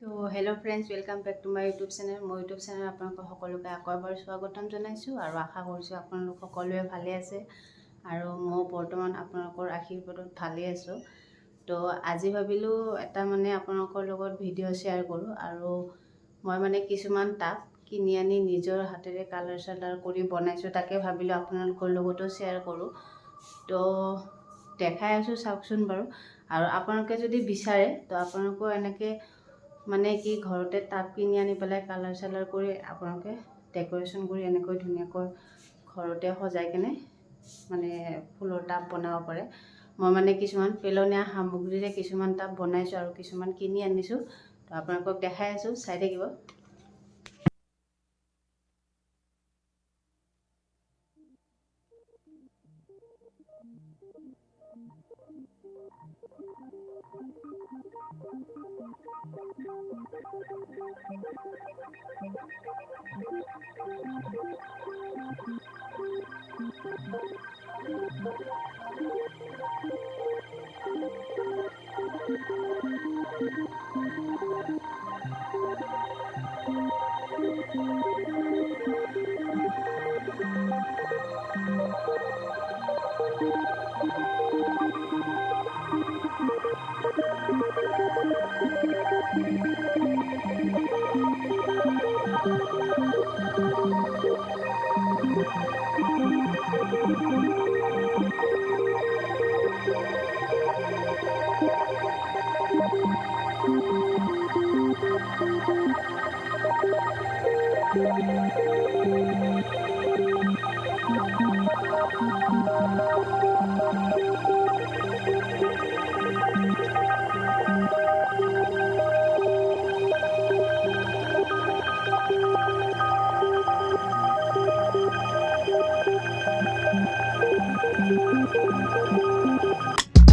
তো hello' friends, welcome back to my YouTube channel. মোৰ YouTube channel আপোনালোকক সকলোকে আকৌ এবাৰ স্বাগতম জনাইছোঁ আৰু আশা কৰিছোঁ আপোনালোক সকলোৱে ভালে আছে আৰু মই বৰ্তমান আপোনালোকৰ আশীৰ্বাদত ভালে আছোঁ। তো আজি ভাবিলোঁ এটা আপোনালোকৰ লগত ভিডিঅ' শ্বেয়াৰ কৰোঁ আৰু মই কিছুমান টাব কিনি আনি নিজৰ হাতেৰে কালাৰ চালাৰ কৰি বনাইছোঁ, তাকে ভাবিলোঁ আপোনালোকৰ লগতো শ্বেয়াৰ কৰোঁ। তো দেখাই আছোঁ, চাওকচোন বাৰু। আৰু আপোনালোকে যদি বিচাৰে তো আপোনালোকেও এনেকৈ কি ঘৰতে টাব কিনি আনি পেলাই কালাৰ চালাৰ কৰি আপোনালোকে ডেক'ৰেশ্যন কৰি এনেকৈ ধুনীয়াকৈ ঘৰতে সজাই কেনে ফুলৰ টাব বনাব পাৰে। মই কিছুমান পেলনীয়া সামগ্ৰীৰে কিছুমান টাব বনাইছোঁ আৰু কিছুমান কিনি আনিছোঁ। তো আপোনালোকক দেখাই আছোঁ, চাই থাকিব।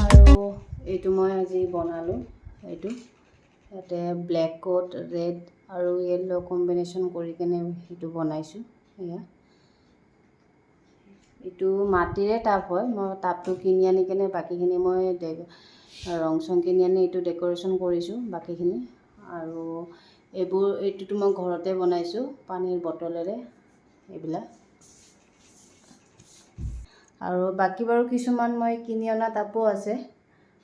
আৰু এইটো মই আজি বনালোঁ। ইয়াতে ব্লেক কোট, ৰেড আৰু য়েল্লো কম্বিনেশ্যন কৰি কেনে সেইটো বনাইছোঁ। এইটো মাটিৰে টাব হয়। মই টাবটো কিনি আনি কেনে বাকীখিনি মই ৰং চং কিনি আনি এইটো ডেক'ৰেশ্যন কৰিছোঁ বাকীখিনি। আৰু এইটোতো মই ঘৰতে বনাইছোঁ পানীৰ বটলেৰে এইবিলাক। আৰু বাকী বাৰু কিছুমান মই কিনি অনা টাবো আছে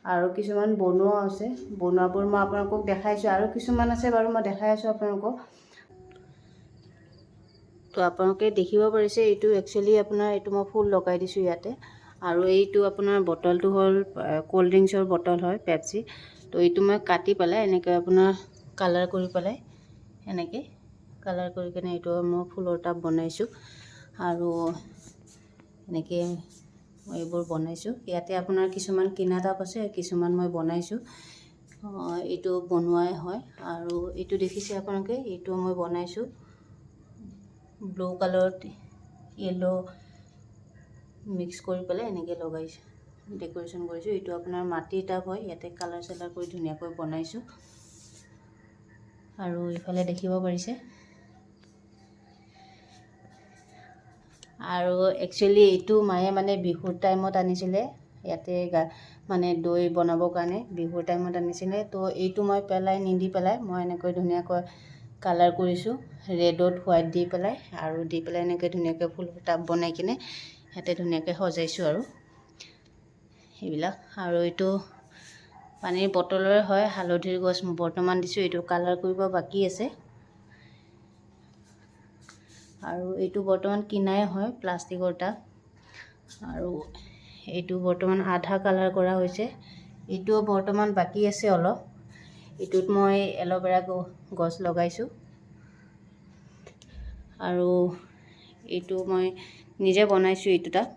আৰু কিছুমান বনোৱাও আছে। বনোৱাবোৰ মই আপোনালোকক দেখাইছোঁ আৰু কিছুমান আছে বাৰু মই দেখাই আছোঁ আপোনালোকক। তো আপোনালোকে দেখিব পাৰিছে, এইটো একচুৱেলি এইটো মই ফুল লগাই দিছোঁ ইয়াতে। আৰু এইটো আপোনাৰ বটলটো হ'ল ক'ল্ড ড্ৰিংকছৰ বটল হয়, পেপচি। তো এইটো মই কাটি পেলাই এনেকৈ কালাৰ কৰি পেলাই কালাৰ কৰি কেনে এইটো মই ফুলৰ টাব বনাইছোঁ। আৰু এনেকৈ মই এইবোৰ বনাইছোঁ। ইয়াতে আপোনাৰ কিছুমান কিনা টাব আছে, কিছুমান মই বনাইছোঁ। এইটো বনোৱাই হয়। আৰু এইটো দেখিছে আপোনালোকে, এইটো মই বনাইছোঁ ব্লু কালাৰত য়েল্লো মিক্স কৰি পেলাই এনেকৈ লগাইছোঁ, ডেক'ৰেশ্যন কৰিছোঁ। এইটো আপোনাৰ মাটিৰ টাব হয়, ইয়াতে কালাৰ চালাৰ কৰি ধুনীয়াকৈ বনাইছোঁ। আৰু ইফালে দেখিব পাৰিছে। আৰু একচুৱেলি এইটো মায়ে বিহুৰ টাইমত আনিছিলে, ইয়াতে দৈ বনাবৰ কাৰণে বিহুৰ টাইমত আনিছিলে। তো এইটো মই নিদি পেলাই মই এনেকৈ ধুনীয়াকৈ কালাৰ কৰিছোঁ, ৰেডত হোৱাইট দি পেলাই আৰু দি পেলাই এনেকৈ ধুনীয়াকৈ ফুলৰ টাব বনাই কিনে ইয়াতে ধুনীয়াকৈ সজাইছোঁ আৰু এইবিলাক। আৰু এইটো পানীৰ বটলৰে হয়, হালধিৰ গছ বৰ্তমান দিছোঁ, এইটো কালাৰ কৰিব বাকী আছে। আৰু এইটো বৰ্তমান কিনাই হয়, প্লাষ্টিকৰ টাব। আৰু এইটো বৰ্তমান আধা কালাৰ কৰা হৈছে। এইটো বৰ্তমান বাকী আছে অলপ। এইটোত মই এল'ভেৰা গছ লগাইছোঁ। আৰু এইটো মই নিজে বনাইছোঁ এইটো টাব।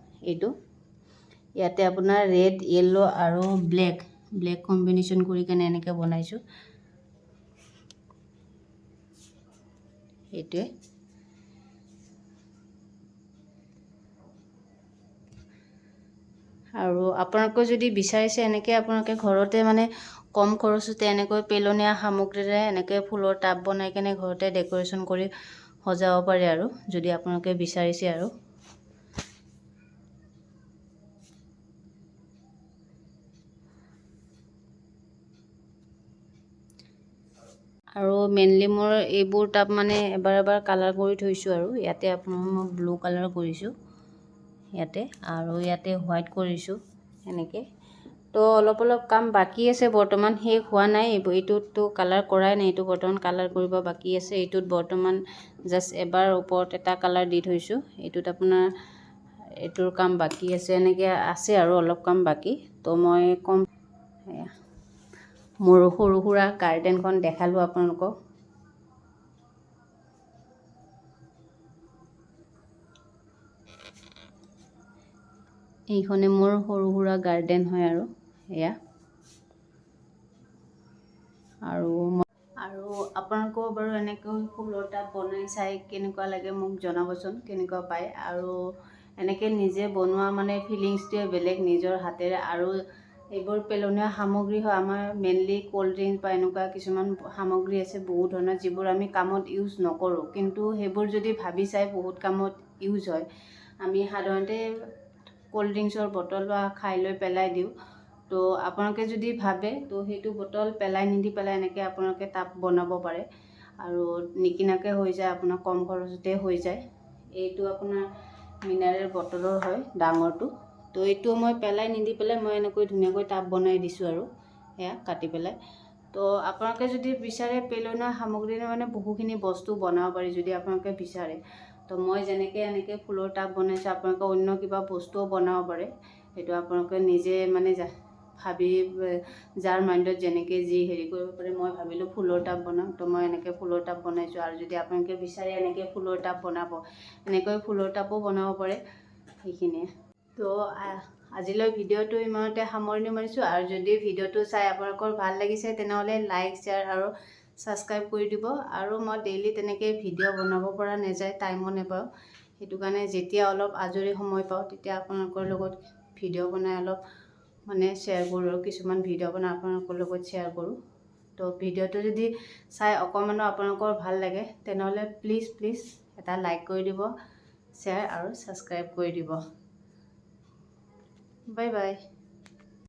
ইয়াতে আপোনাৰ ৰেড, য়েল্লো আৰু ব্লেক কম্বিনেশ্যন কৰি কেনে এনেকৈ বনাইছোঁ। এইটোৱে। আৰু আপোনালোকে যদি বিচাৰিছে এনেকৈ আপোনালোকে ঘৰতে কম খৰচতে এনেকৈ পেলনীয়া সামগ্ৰীৰে এনেকৈ ফুলৰ টাব বনাই কেনে ঘৰতে ডেক'ৰেশ্যন কৰি সজাব পাৰে আৰু যদি আপোনালোকে বিচাৰিছে। আৰু মেইনলি মোৰ এইবোৰ টাব মানে এবাৰ কালাৰ কৰি থৈছোঁ আৰু ইয়াতে আপোনাৰ মই ব্লু কালাৰ কৰিছোঁ ইয়াতে আৰু ইয়াতে হোৱাইট কৰিছোঁ এনেকৈ। তো অলপ কাম বাকী আছে বৰ্তমান, শেষ হোৱা নাই। এইটোততো কালাৰ কৰাই নাই, এইটো বৰ্তমান কালাৰ কৰিব বাকী আছে। এইটোত বৰ্তমান জাষ্ট এবাৰ ওপৰত এটা কালাৰ দি থৈছোঁ। এইটোত আপোনাৰ এইটোৰ কাম বাকী আছে, এনেকৈ আছে আৰু অলপ কাম বাকী। তো মই কম মোৰ সৰু সুৰা গাৰ্ডেনখন দেখালোঁ আপোনালোকক। এইখনে মোৰ সৰু সুৰা গাৰ্ডেন হয় আৰু এয়া। আৰু আপোনালোকেও বাৰু এনেকৈ ফুলৰ টাব বনাই চাই কেনেকুৱা লাগে মোক জনাবচোন, কেনেকুৱা পায়। আৰু এনেকৈ নিজে বনোৱা মানে ফিলিংছটোৱে বেলেগ নিজৰ হাতেৰে। আৰু এইবোৰ পেলনীয়া সামগ্ৰী হয় আমাৰ, মেইনলি ক'ল্ড ড্ৰিংক বা এনেকুৱা কিছুমান সামগ্ৰী আছে বহুত ধৰণৰ যিবোৰ আমি কামত ইউজ নকৰোঁ, কিন্তু সেইবোৰ যদি ভাবি চাই বহুত কামত ইউজ হয়। আমি সাধাৰণতে ক'ল্ড ড্ৰিংকছৰ বটল বা খাই লৈ পেলাই দিওঁ। তো আপোনালোকে যদি ভাবে তো সেইটো বটল পেলাই নিদি পেলাই এনেকৈ আপোনালোকে টাব বনাব পাৰে আৰু নিকিনাকৈ হৈ যায়, আপোনাৰ কম খৰচতে হৈ যায়। এইটো আপোনাৰ মিনাৰেল বটলৰ হয় ডাঙৰটো। তো এইটো মই পেলাই নিদি পেলাই মই এনেকৈ ধুনীয়াকৈ টাব বনাই দিছোঁ আৰু এয়া কাটি পেলাই। তো আপোনালোকে যদি বিচাৰে পেলনীয়া সামগ্ৰীৰে মানে বহুখিনি বস্তু বনাব পাৰি যদি আপোনালোকে বিচাৰে। তো মই যেনেকৈ এনেকৈ ফুলৰ টাব বনাইছোঁ, আপোনালোকে অন্য কিবা বস্তুও বনাব পাৰে। সেইটো আপোনালোকে নিজে মানে ভাবি যাৰ মাইণ্ডত যেনেকৈ যি হেৰি কৰিব পাৰে। মই ভাবিলোঁ ফুলৰ টাব বনাম, তো মই এনেকৈ ফুলৰ টাব বনাইছোঁ। আৰু যদি আপোনালোকে বিচাৰে এনেকৈ ফুলৰ টাব বনাব, এনেকৈ ফুলৰ টাবো বনাব পাৰে। সেইখিনিয়ে। তো আজিলৈ ভিডিঅ'টো ইমানতে সামৰণি মাৰিছোঁ। আৰু যদি ভিডিঅ'টো চাই আপোনালোকৰ ভাল লাগিছে তেনেহ'লে লাইক, শ্বেয়াৰ আৰু ছাবস্ক্ৰাইব কৰি দিব। আৰু মই ডেইলি তেনেকৈ ভিডিঅ' বনাব পৰা নাযায়, টাইমো নাপাওঁ। সেইটো কাৰণে যেতিয়া অলপ আজৰি সময় পাওঁ তেতিয়া আপোনালোকৰ লগত ভিডিঅ' বনাই অলপ মানে শ্বেয়াৰ কৰোঁ আৰু কিছুমান ভিডিঅ' বনাই আপোনালোকৰ লগত শ্বেয়াৰ কৰোঁ। তো ভিডিঅ'টো যদি চাই অকণমানো আপোনালোকৰ ভাল লাগে তেনেহ'লে প্লিজ এটা লাইক কৰি দিব, শ্বেয়াৰ আৰু ছাবস্ক্ৰাইব কৰি দিব। Bye bye.